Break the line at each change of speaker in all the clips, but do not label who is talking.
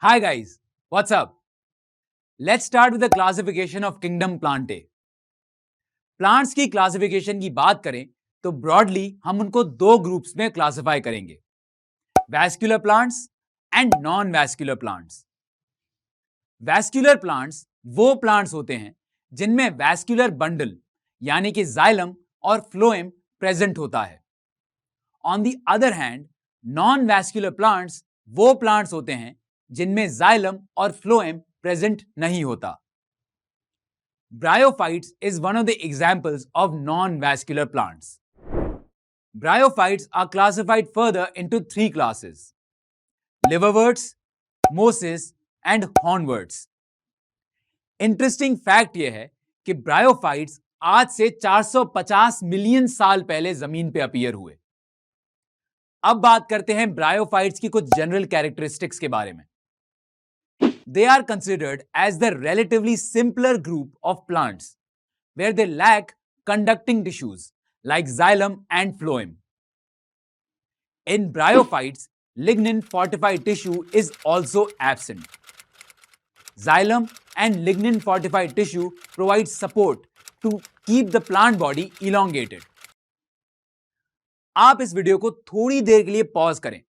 Hi guys, what's up? Let's start with the classification of kingdom Plantae. Plants की classification की बात करें तो ब्रॉडली हम उनको दो ग्रुप्स में क्लासिफाई करेंगे, vascular plants and non vascular plants. Vascular plants वो प्लांट्स होते हैं जिनमें वैस्कुलर बंडल यानी कि जाइलम और फ्लोएम प्रेजेंट होता है। On the other hand, non vascular plants वो प्लांट्स होते हैं जिनमें जाइलम और फ्लोएम प्रेजेंट नहीं होता। Bryophytes is one of the examples of non-vascular plants. Bryophytes are classified further into three classes: liverworts, mosses and hornworts. Interesting fact यह है कि ब्रायोफाइट्स आज से 450 मिलियन साल पहले जमीन पे अपीयर हुए। अब बात करते हैं ब्रायोफाइट्स की कुछ जनरल कैरेक्टरिस्टिक्स के बारे में। They are considered as the relatively simpler group of plants where they lack conducting tissues like xylem and phloem. In bryophytes, lignin fortified tissue is also absent. Xylem and lignin fortified tissue provide support to keep the plant body elongated. आप इस video को थोड़ी देर के लिए pause करें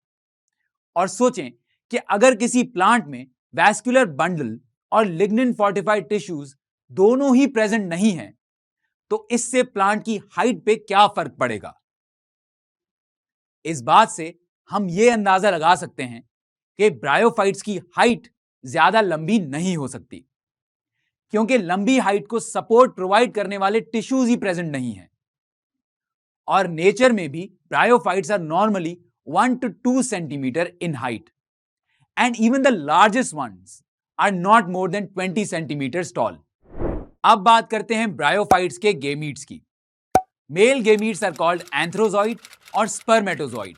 और सोचें कि अगर किसी प्लांट में वैस्कुलर बंडल और लिग्निन फोर्टिफाइड टिश्यूज दोनों ही प्रेजेंट नहीं है तो इससे प्लांट की हाइट पे क्या फर्क पड़ेगा। इस बात से हम यह अंदाजा लगा सकते हैं कि ब्रायोफाइट्स की हाइट ज्यादा लंबी नहीं हो सकती क्योंकि लंबी हाइट को सपोर्ट प्रोवाइड करने वाले टिश्यूज ही प्रेजेंट नहीं है। और नेचर में भी bryophytes are normally 1 to 2 centimetre in height and even the largest ones are not more than 20 centimeters tall. अब बात करते हैं ब्रायोफाइट्स के गेमीट्स की। Male gametes are called antherozoid और spermatozoid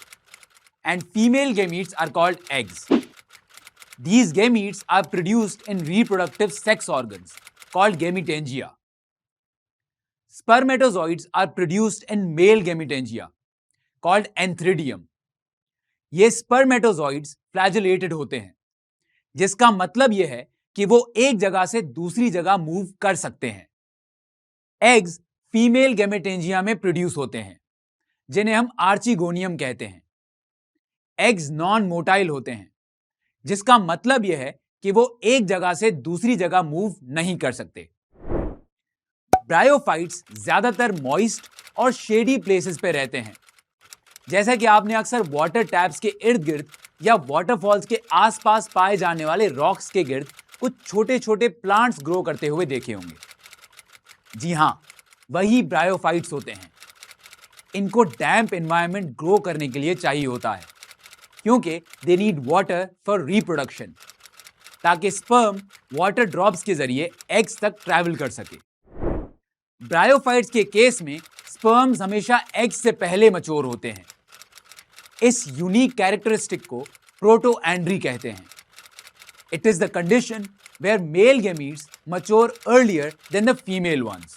and female gametes are called eggs. These gametes are produced in reproductive sex organs called gametangia. Spermatozoids are produced in male gametangia called antheridium. ये स्पर्मेटोजॉइड्स flagellated होते हैं जिसका मतलब यह है कि वो एक जगह से दूसरी जगह मूव कर सकते हैं। एग्स फीमेल गैमेटेंजिया में प्रोड्यूस होते हैं जिन्हें हम आर्चिगोनियम कहते हैं। एग्स नॉन मोटाइल होते हैं जिसका मतलब यह है कि वो एक जगह से दूसरी जगह मूव नहीं कर सकते। ब्रायोफाइट्स ज्यादातर मॉइस्ट और शेडी प्लेसेस पे रहते हैं, जैसा कि आपने अक्सर वाटर टैप्स के इर्द गिर्द या वाटरफॉल्स के आसपास पाए जाने वाले रॉक्स के गिर्द कुछ छोटे छोटे प्लांट्स ग्रो करते हुए देखे होंगे। जी हां, वही ब्रायोफाइट्स होते हैं। इनको डैम्प एनवायरनमेंट ग्रो करने के लिए चाहिए होता है क्योंकि they need water for reproduction, ताकि स्पर्म वाटर ड्रॉप्स के जरिए एग्स तक ट्रैवल कर सके। ब्रायोफाइट्स के केस में स्पर्म्स हमेशा एग्स से पहले मैच्योर होते हैं। इस यूनिक कैरेक्टरिस्टिक को प्रोटोएंड्री कहते हैं। It is the condition where male gametes mature earlier than the female ones.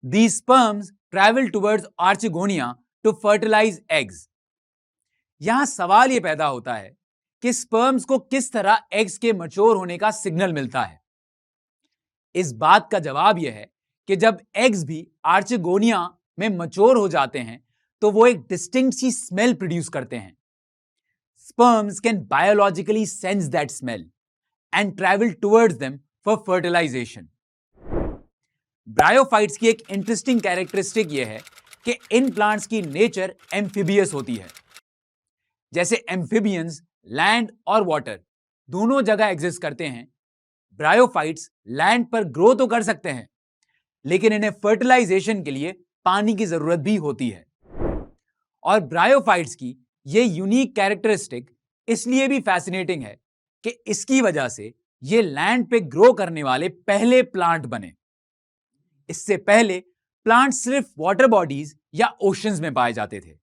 These sperms travel towards archegonia to fertilize eggs. यहां सवाल यह पैदा होता है कि स्पर्म्स को किस तरह एग्स के मैच्योर होने का सिग्नल मिलता है। इस बात का जवाब यह है कि जब एग्स भी आर्चिगोनिया में मैच्योर हो जाते हैं तो वो एक डिस्टिंक्ट सी स्मेल प्रोड्यूस करते हैं। Sperms can biologically sense that smell and travel towards them for fertilisation. Bryophytes की एक इंटरेस्टिंग कैरेक्टरिस्टिक यह है कि इन प्लांट्स की नेचर एम्फिबियस होती है। जैसे एम्फिबियंस लैंड और वाटर दोनों जगह एग्जिस्ट करते हैं, ब्रायोफाइट्स लैंड पर ग्रो तो कर सकते हैं लेकिन इन्हें फर्टिलाइजेशन के लिए पानी की जरूरत भी होती है। और ब्रायोफाइट्स की यह यूनिक कैरेक्टरिस्टिक इसलिए भी फैसिनेटिंग है कि इसकी वजह से ये लैंड पे ग्रो करने वाले पहले प्लांट बने। इससे पहले प्लांट सिर्फ वाटर बॉडीज या ओशंस में पाए जाते थे।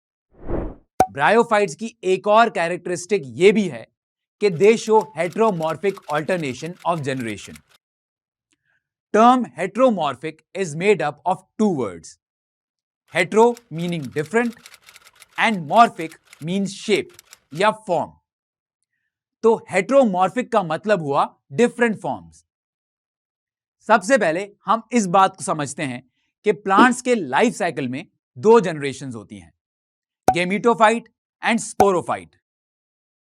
ब्रायोफाइट्स की एक और कैरेक्टरिस्टिक यह भी है कि they show heteromorphic alternation of generation. Term heteromorphic is made up of two words. Hetero meaning different and morphic means shape या form. तो हेट्रोमॉर्फिक का मतलब हुआ डिफरेंट फॉर्म्स। सबसे पहले हम इस बात को समझते हैं कि प्लांट्स के लाइफ साइकिल में दो जनरेशंस होती हैं, gametophyte and sporophyte.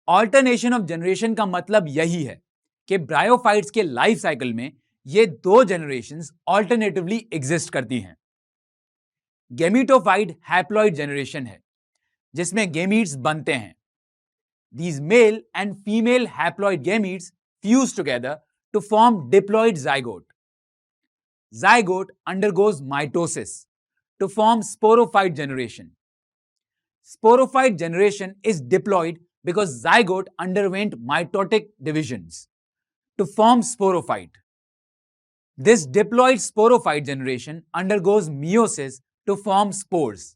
Alternation of generation का मतलब यही है कि ब्रायोफाइट्स के लाइफ साइकिल में ये दो जनरेशंस ऑल्टरनेटिवली एग्जिस्ट करती हैं। गेमिटोफाइट हैप्लॉइड जनरेशन है जिसमें गेमीट्स बनते हैं। These male and female haploid gametes fuse together to form diploid zygote. Zygote undergoes mitosis to form sporophyte generation. Sporophyte generation is diploid because zygote underwent mitotic divisions to form sporophyte. This diploid sporophyte generation undergoes meiosis to form spores.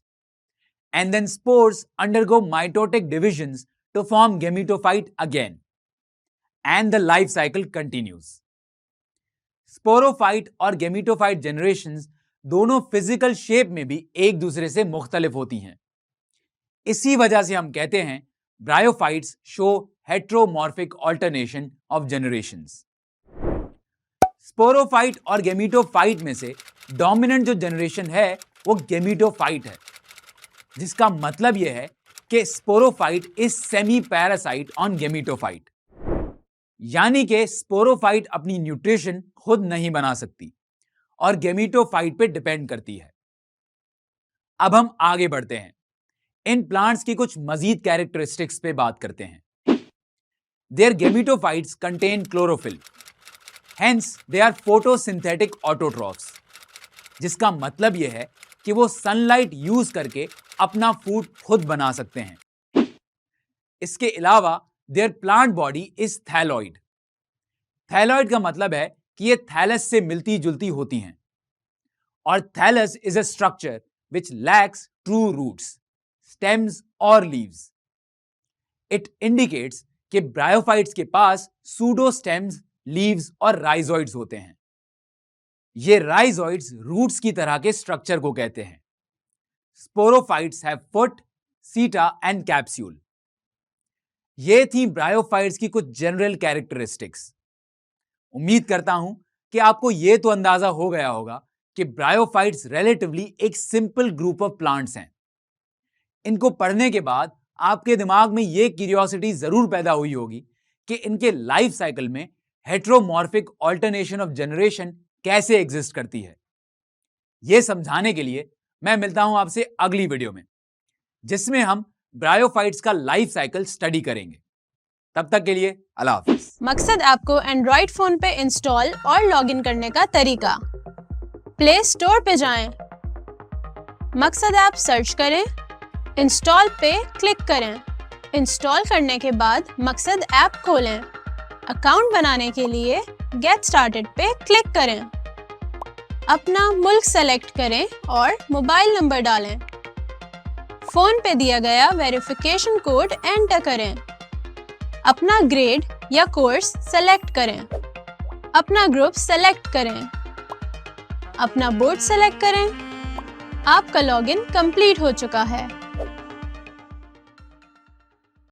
And then spores undergo mitotic divisions to form gametophyte again, and the life cycle continues. Sporophyte और gametophyte generations दोनों physical shape में भी एक दूसरे से मुख्तलिफ होती हैं। इसी वजह से हम कहते हैं bryophytes show heteromorphic alternation of generations. Sporophyte और गेमिटोफाइट में से डोमिनेंट जो जनरेशन है वो गेमिटोफाइट है, जिसका मतलब यह है कि sporophyte is semi parasite on gametophyte, यानी कि स्पोरोफाइट अपनी न्यूट्रिशन खुद नहीं बना सकती और गेमिटोफाइट पे डिपेंड करती है। अब हम आगे बढ़ते हैं, इन प्लांट्स की कुछ मजीद कैरेक्टरिस्टिक्स पे बात करते हैं। Their gametophytes contain chlorophyll, hence they are photosynthetic autotrophs, जिसका मतलब यह है कि वो सनलाइट यूज करके अपना फूड खुद बना सकते हैं। इसके अलावा there plant body is thalloid. Thalloid का मतलब है कि ये थैलस से मिलती जुलती होती हैं, और thallus is a structure which lacks true roots, stems और लीव्स। इट इंडिकेट्स कि ब्रायोफाइट्स के पास सूडो स्टेम्स, लीव्स और राइजोइड्स होते हैं। ये राइजोइड्स रूट्स की तरह के स्ट्रक्चर को कहते हैं। स्पोरोफाइट्स हैव फुट, सीटा एंड कैप्सूल। ये थी ब्रायोफाइट्स की कुछ जनरल कैरेक्टरिस्टिक्स। उम्मीद करता हूं कि आपको यह तो अंदाजा हो गया होगा कि ब्रायोफाइट्स रिलेटिवली एक सिंपल ग्रुप ऑफ प्लांट्स हैं। इनको पढ़ने के बाद आपके दिमाग में यह क्यूरियोसिटी जरूर पैदा हुई होगी कि इनके लाइफ साइकिल में हेट्रोमॉर्फिक ऑल्टरनेशन ऑफ जनरेशन कैसे एग्जिस्ट करती है। यह समझाने के लिए मैं मिलता हूं आपसे अगली वीडियो में, जिसमें हम ब्रायोफाइट्स का लाइफ साइकिल स्टडी करेंगे। तब तक के लिए अल्लाह हाफिज।
मकसद ऐप को एंड्रॉइड फोन पे इंस्टॉल और लॉगिन करने का तरीका, प्ले स्टोर पे जाएं, मकसद ऐप सर्च करें, इंस्टॉल पे क्लिक करें। इंस्टॉल करने के बाद मकसद ऐप खोलें। अकाउंट बनाने के लिए गेट स्टार्टेड पे क्लिक करें। अपना मुल्क सेलेक्ट करें और मोबाइल नंबर डालें। फोन पे दिया गया वेरिफिकेशन कोड एंटर करें। अपना ग्रेड या कोर्स सेलेक्ट करें। अपना ग्रुप सेलेक्ट करें। अपना बोर्ड सेलेक्ट करें। आपका लॉगिन कंप्लीट हो चुका है।